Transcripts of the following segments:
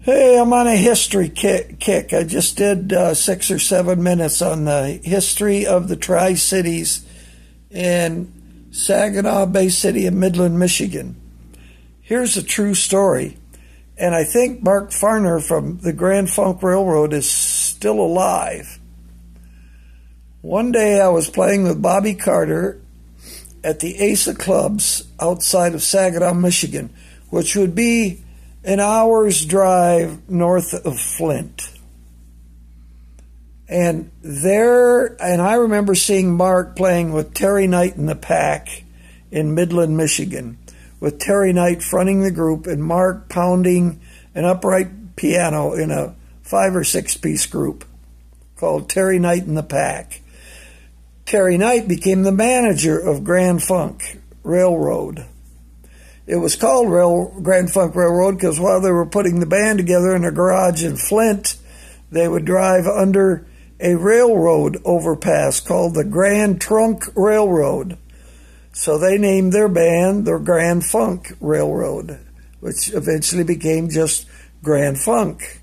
Hey, I'm on a history kick. I just did 6 or 7 minutes on the history of the Tri-Cities in Saginaw Bay City in Midland, Michigan. Here's a true story, and I think Mark Farner from the Grand Funk Railroad is still alive. One day I was playing with Bobby Carter at the Ace of Clubs outside of Saginaw, Michigan, which would be an hour's drive north of Flint. And I remember seeing Mark playing with Terry Knight and the Pack in Midland, Michigan, with Terry Knight fronting the group and Mark pounding an upright piano in a 5 or 6 piece group called Terry Knight and the Pack. Terry Knight became the manager of Grand Funk Railroad. It was called Grand Funk Railroad because while they were putting the band together in a garage in Flint, they would drive under a railroad overpass called the Grand Trunk Railroad. So they named their band the Grand Funk Railroad, which eventually became just Grand Funk.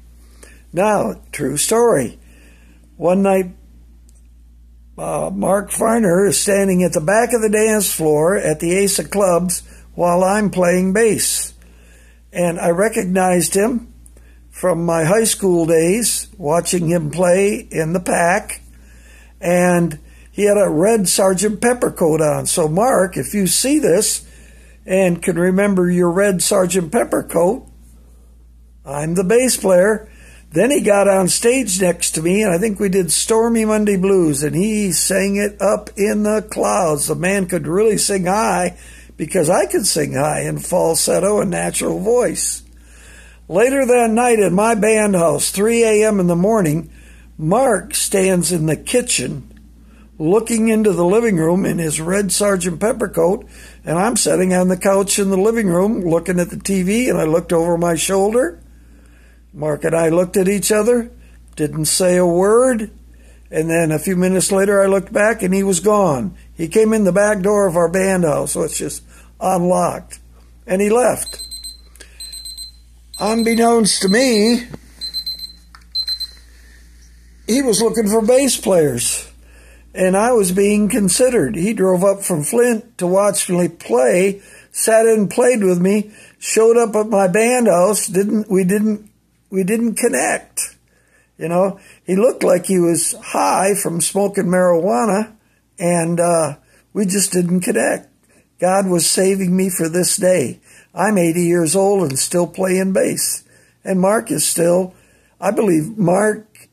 Now, true story. One night, Mark Farner is standing at the back of the dance floor at the Ace of Clubs while I'm playing bass. And I recognized him from my high school days, watching him play in the Pack. And he had a red Sgt. Pepper coat on. So Mark, if you see this and can remember your red Sgt. Pepper coat, I'm the bass player. Then he got on stage next to me, and I think we did Stormy Monday Blues, and he sang it up in the clouds. The man could really sing high, because I could sing high in falsetto and natural voice. Later that night at my band house, 3 a.m. in the morning, Mark stands in the kitchen looking into the living room in his red Sgt. Pepper coat, and I'm sitting on the couch in the living room looking at the TV, and I looked over my shoulder. Mark and I looked at each other, didn't say a word, and then a few minutes later I looked back and he was gone. He came in the back door of our band house, which is unlocked, and he left. Unbeknownst to me, he was looking for bass players, and I was being considered. He drove up from Flint to watch me play, sat in and played with me, showed up at my band house. We didn't connect. You know, he looked like he was high from smoking marijuana, and we just didn't connect. God was saving me for this day. I'm 80 years old and still playing bass. And Mark is still, I believe Mark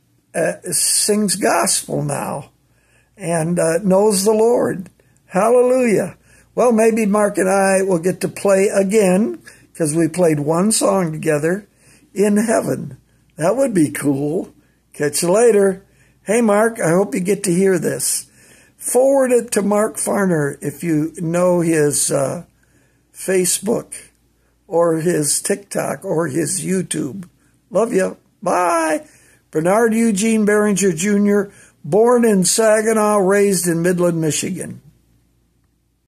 sings gospel now and knows the Lord. Hallelujah. Well, maybe Mark and I will get to play again because we played one song together in heaven. That would be cool. Catch you later. Hey, Mark, I hope you get to hear this. Forward it to Mark Farner if you know his Facebook or his TikTok or his YouTube. Love you. Bye. Bernard Eugene Behringer Jr., born in Saginaw, raised in Midland, Michigan.